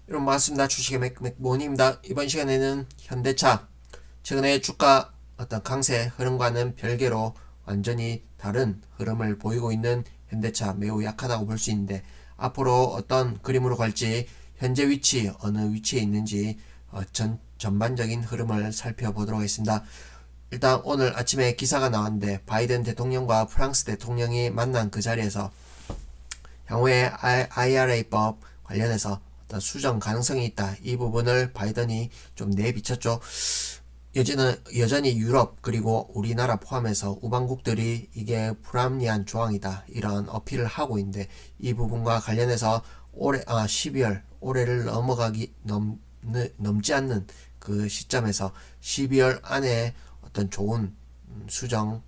여러분 반갑습니다. 주식의 맥모닝입니다. 이번 시간에는 현대차 최근에 주가 어떤 강세 흐름과는 별개로 완전히 다른 흐름을 보이고 있는 현대차 매우 약하다고 볼 수 있는데 앞으로 어떤 그림으로 갈지 현재 위치 어느 위치에 있는지 전반적인 흐름을 살펴보도록 하겠습니다. 일단 오늘 아침에 기사가 나왔는데 바이든 대통령과 프랑스 대통령이 만난 그 자리에서 향후에 IRA법 관련해서 어떤 수정 가능성이 있다. 이 부분을 바이든이 좀 내비쳤죠. 여전히 유럽 그리고 우리나라 포함해서 우방국들이 이게 불합리한 조항이다. 이런 어필을 하고 있는데 이 부분과 관련해서 올해 12월 올해를 넘지 않는 그 시점에서 12월 안에 어떤 좋은 수정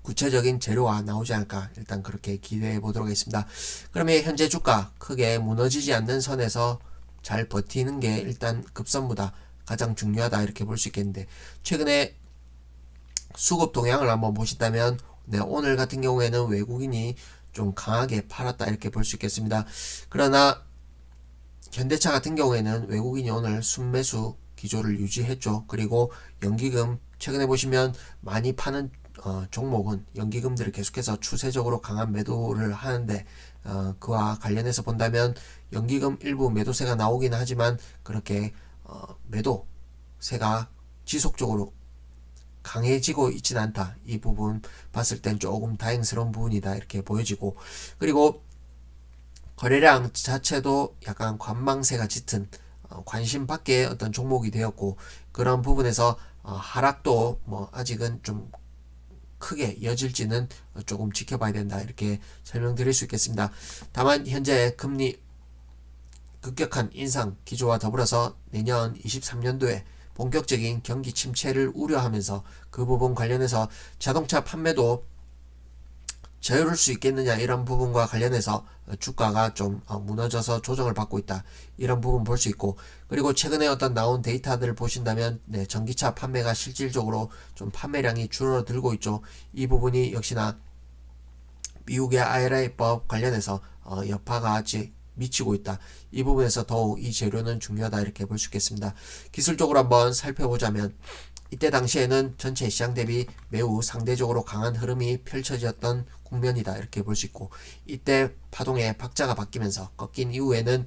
구체적인 재료가 나오지 않을까 일단 그렇게 기대해 보도록 하겠습니다. 그러면 현재 주가 크게 무너지지 않는 선에서 잘 버티는 게 일단 급선무다. 가장 중요하다 이렇게 볼 수 있겠는데 최근에 수급 동향을 한번 보신다면 오늘 같은 경우에는 외국인이 좀 강하게 팔았다 이렇게 볼 수 있겠습니다. 그러나 현대차 같은 경우에는 외국인이 오늘 순매수 기조를 유지했죠. 그리고 연기금 최근에 보시면 많이 파는 종목은 연기금들을 계속해서 추세적으로 강한 매도를 하는데 그와 관련해서 본다면 연기금 일부 매도세가 나오긴 하지만 그렇게 매도세가 지속적으로 강해지고 있진 않다. 이 부분 봤을 땐 조금 다행스러운 부분이다 이렇게 보여지고 그리고 거래량 자체도 약간 관망세가 짙은 관심 밖의 어떤 종목이 되었고 그런 부분에서 하락도 뭐 아직은 좀 크게 이어질지는 조금 지켜봐야 된다 이렇게 설명드릴 수 있겠습니다. 다만 현재 금리 급격한 인상 기조와 더불어서 내년 23년도에 본격적인 경기 침체를 우려하면서 그 부분 관련해서 자동차 판매도 저율을 수 있겠느냐 이런 부분과 관련해서 주가가 좀 무너져서 조정을 받고 있다 이런 부분 볼 수 있고 그리고 최근에 어떤 나온 데이터들을 보신다면 전기차 판매가 실질적으로 좀 판매량이 줄어들고 있죠. 이 부분이 역시나 미국의 IRA법 관련해서 여파가 아직 미치고 있다. 이 부분에서 더욱 이 재료는 중요하다 이렇게 볼 수 있겠습니다. 기술적으로 한번 살펴보자면 이때 당시에는 전체 시장 대비 매우 상대적으로 강한 흐름이 펼쳐졌던 국면이다 이렇게 볼 수 있고 이때 파동의 박자가 바뀌면서 꺾인 이후에는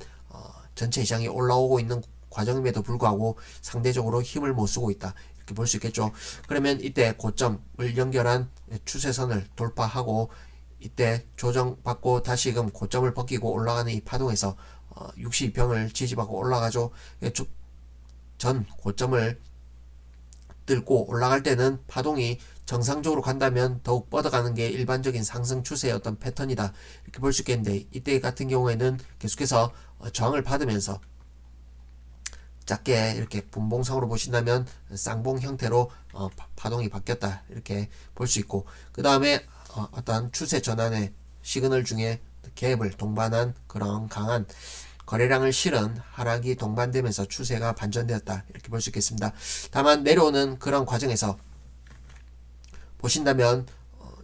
전체 시장이 올라오고 있는 과정임에도 불구하고 상대적으로 힘을 못 쓰고 있다 이렇게 볼 수 있겠죠. 그러면 이때 고점을 연결한 추세선을 돌파하고 이때 조정받고 다시금 고점을 벗기고 올라가는 이 파동에서 62평을 지지받고 올라가죠. 전 고점을 뚫고 올라갈 때는 파동이 정상적으로 간다면 더욱 뻗어가는 게 일반적인 상승 추세의 어떤 패턴이다 이렇게 볼 수 있겠는데 이때 같은 경우에는 계속해서 저항을 받으면서 작게 이렇게 분봉상으로 보신다면 쌍봉 형태로 파동이 바뀌었다 이렇게 볼 수 있고 그 다음에 어떤 추세 전환의 시그널 중에 갭을 동반한 그런 강한 거래량을 실은 하락이 동반되면서 추세가 반전되었다 이렇게 볼 수 있겠습니다. 다만 내려오는 그런 과정에서 보신다면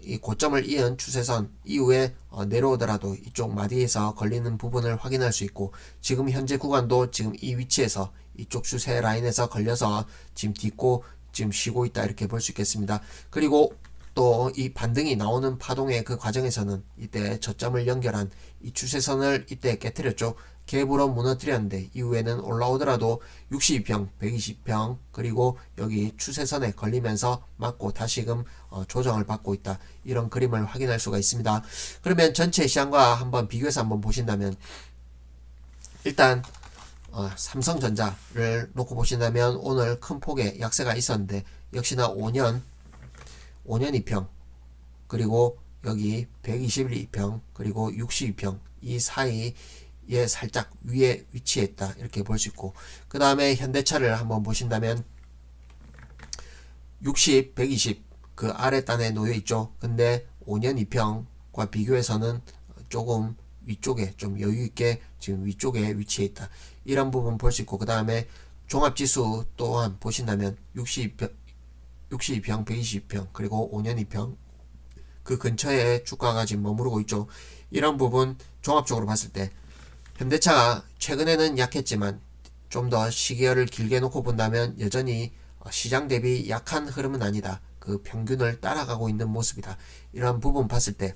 이 고점을 이은 추세선 이후에 내려오더라도 이쪽 마디에서 걸리는 부분을 확인할 수 있고 지금 현재 구간도 지금 이 위치에서 이쪽 추세 라인에서 걸려서 지금 딛고 지금 쉬고 있다 이렇게 볼 수 있겠습니다. 그리고 또 이 반등이 나오는 파동의 그 과정에서는 이때 저점을 연결한 이 추세선을 이때 깨뜨렸죠. 갭으로 무너뜨렸는데 이후에는 올라오더라도 62평, 120평 그리고 여기 추세선에 걸리면서 맞고 다시금 조정을 받고 있다. 이런 그림을 확인할 수가 있습니다. 그러면 전체 시장과 한번 비교해서 한번 보신다면 일단 삼성전자를 놓고 보신다면 오늘 큰 폭의 약세가 있었는데 역시나 5년 2평 그리고 여기 121 2평 그리고 62평 이 사이에 살짝 위에 위치했다 이렇게 볼 수 있고 그 다음에 현대차를 한번 보신다면 60, 120 그 아랫단에 놓여 있죠. 근데 5년 2평과 비교해서는 조금 위쪽에 좀 여유있게 지금 위쪽에 위치해 있다 이런 부분 볼 수 있고 그 다음에 종합지수 또한 보신다면 62평, 120평 그리고 5년 2평 그 근처에 주가가 지금 머무르고 있죠. 이런 부분 종합적으로 봤을 때 현대차가 최근에는 약했지만 좀 더 시기열을 길게 놓고 본다면 여전히 시장 대비 약한 흐름은 아니다. 그 평균을 따라가고 있는 모습이다. 이런 부분 봤을 때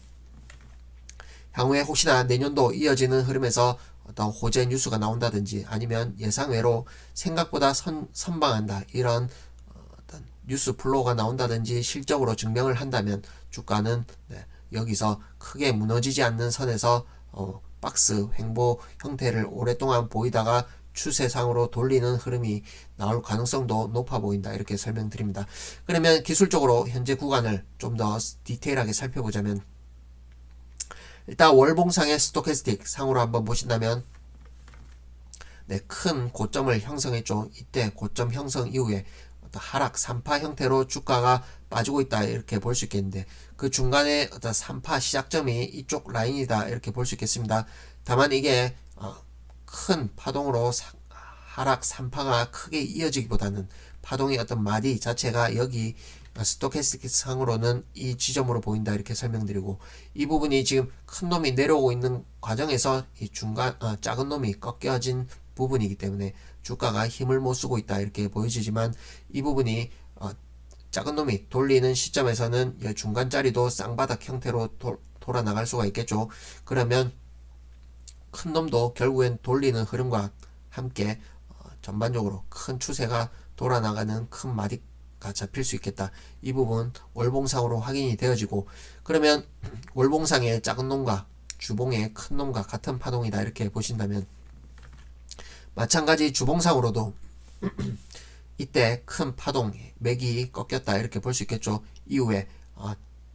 향후에 혹시나 내년도 이어지는 흐름에서 어떤 호재 뉴스가 나온다든지 아니면 예상외로 생각보다 선방한다 이런 어떤 뉴스 플로우가 나온다든지 실적으로 증명을 한다면 주가는 여기서 크게 무너지지 않는 선에서 박스 횡보 형태를 오랫동안 보이다가 추세상으로 돌리는 흐름이 나올 가능성도 높아 보인다 이렇게 설명드립니다. 그러면 기술적으로 현재 구간을 좀 더 디테일하게 살펴보자면 일단 월봉상의 스토캐스틱 상으로 한번 보신다면 큰 고점을 형성했죠. 이때 고점 형성 이후에 어떤 하락 3파 형태로 주가가 빠지고 있다 이렇게 볼 수 있겠는데 그 중간에 어떤 3파 시작점이 이쪽 라인이다 이렇게 볼 수 있겠습니다. 다만 이게 큰 파동으로 하락 3파가 크게 이어지기보다는 파동의 어떤 마디 자체가 여기 스토캐스틱 상으로는 이 지점으로 보인다 이렇게 설명드리고 이 부분이 지금 큰 놈이 내려오고 있는 과정에서 이 중간 작은 놈이 꺾여진 부분이기 때문에 주가가 힘을 못 쓰고 있다 이렇게 보여지지만 이 부분이 작은 놈이 돌리는 시점에서는 중간 자리도 쌍바닥 형태로 돌아 나갈 수가 있겠죠. 그러면 큰 놈도 결국엔 돌리는 흐름과 함께 전반적으로 큰 추세가 돌아 나가는 큰 마디가 잡힐 수 있겠다. 이 부분 월봉상으로 확인이 되어지고 그러면 월봉상의 작은 놈과 주봉의 큰 놈과 같은 파동이다 이렇게 보신다면 마찬가지 주봉상으로도 이때 큰 파동 맥이 꺾였다 이렇게 볼 수 있겠죠. 이후에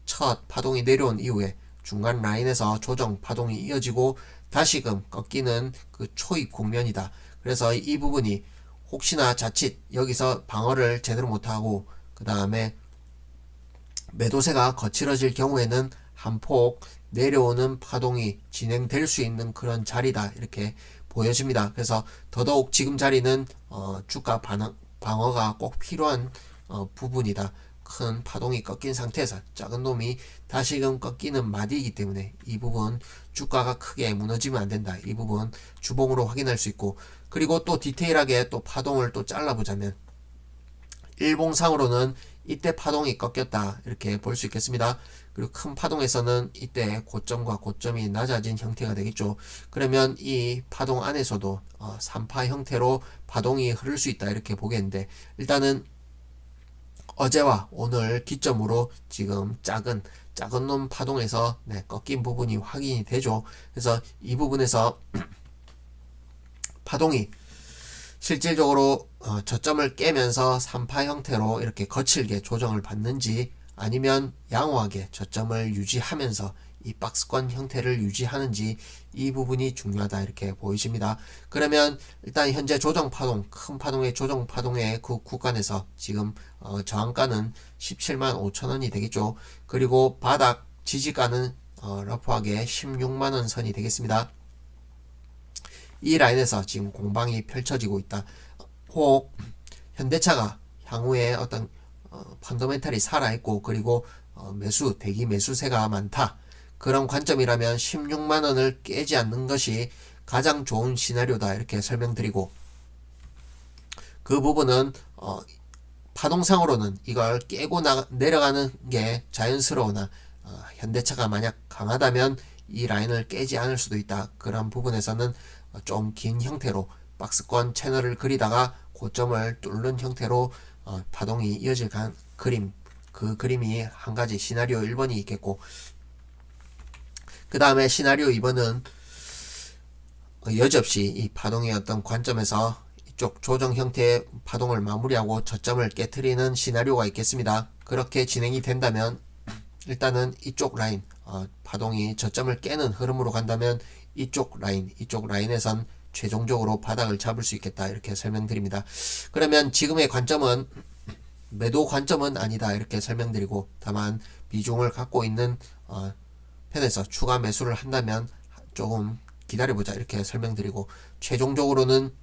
첫 파동이 내려온 이후에 중간 라인에서 조정 파동이 이어지고 다시금 꺾이는 그 초입 국면이다. 그래서 이 부분이 혹시나 자칫 여기서 방어를 제대로 못하고 그 다음에 매도세가 거칠어질 경우에는 한 폭 내려오는 파동이 진행될 수 있는 그런 자리다 이렇게 보여집니다. 그래서 더더욱 지금 자리는 주가 방어가 꼭 필요한 부분이다. 큰 파동이 꺾인 상태에서 작은 놈이 다시금 꺾이는 마디이기 때문에 이 부분 주가가 크게 무너지면 안 된다. 이 부분 주봉으로 확인할 수 있고 그리고 또 디테일하게 또 파동을 또 잘라보자면 일봉상으로는 이때 파동이 꺾였다 이렇게 볼 수 있겠습니다. 그리고 큰 파동에서는 이때 고점과 고점이 낮아진 형태가 되겠죠. 그러면 이 파동 안에서도 3파 형태로 파동이 흐를 수 있다 이렇게 보겠는데 일단은 어제와 오늘 기점으로 지금 작은 놈 파동에서 꺾인 부분이 확인이 되죠. 그래서 이 부분에서 파동이 실질적으로 저점을 깨면서 3파 형태로 이렇게 거칠게 조정을 받는지 아니면 양호하게 저점을 유지하면서 이 박스권 형태를 유지하는지 이 부분이 중요하다 이렇게 보이십니다. 그러면 일단 현재 조정 파동 큰 파동의 조정 파동의 그 구간에서 지금 저항가는 17만 5천원이 되겠죠. 그리고 바닥 지지가는 러프하게 16만원 선이 되겠습니다. 이 라인에서 지금 공방이 펼쳐지고 있다. 혹 현대차가 향후에 어떤 펀더멘탈이 살아있고 그리고 대기 매수세가 많다. 그런 관점이라면 16만원을 깨지 않는 것이 가장 좋은 시나리오다 이렇게 설명드리고 그 부분은 파동상으로는 이걸 깨고 내려가는 게 자연스러우나 현대차가 만약 강하다면 이 라인을 깨지 않을 수도 있다. 그런 부분에서는 좀 긴 형태로 박스권 채널을 그리다가 고점을 뚫는 형태로 파동이 이어질 그 그림이 한 가지 시나리오 1번이 있겠고 그 다음에 시나리오 2번은 여지없이 이 파동의 어떤 관점에서 이쪽 조정 형태의 파동을 마무리하고 저점을 깨트리는 시나리오가 있겠습니다. 그렇게 진행이 된다면 일단은 이쪽 라인 파동이 저점을 깨는 흐름으로 간다면 이쪽 라인에선 최종적으로 바닥을 잡을 수 있겠다 이렇게 설명드립니다. 그러면 지금의 관점은 매도 관점은 아니다 이렇게 설명드리고 다만 비중을 갖고 있는 편에서 추가 매수를 한다면 조금 기다려보자 이렇게 설명드리고 최종적으로는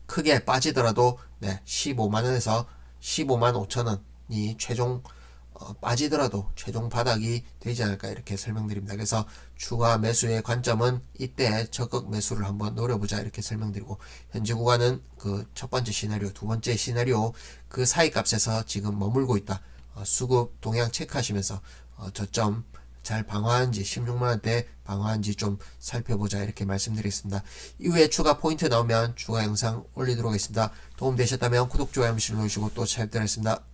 크게 빠지더라도 15만원에서 15만 5천원이 최종 빠지더라도 최종 바닥이 되지 않을까 이렇게 설명드립니다. 그래서 추가 매수의 관점은 이때 적극 매수를 한번 노려보자 이렇게 설명드리고, 현재 구간은 그 첫 번째 시나리오, 두 번째 시나리오 그 사이 값에서 지금 머물고 있다. 수급 동향 체크하시면서 저점 잘 방어하는지, 16만원대 방어하는지 좀 살펴보자 이렇게 말씀드리겠습니다. 이후에 추가 포인트 나오면 추가 영상 올리도록 하겠습니다. 도움되셨다면 구독, 좋아요, 한번씩 눌러주시고 또 찾아뵙도록 하겠습니다.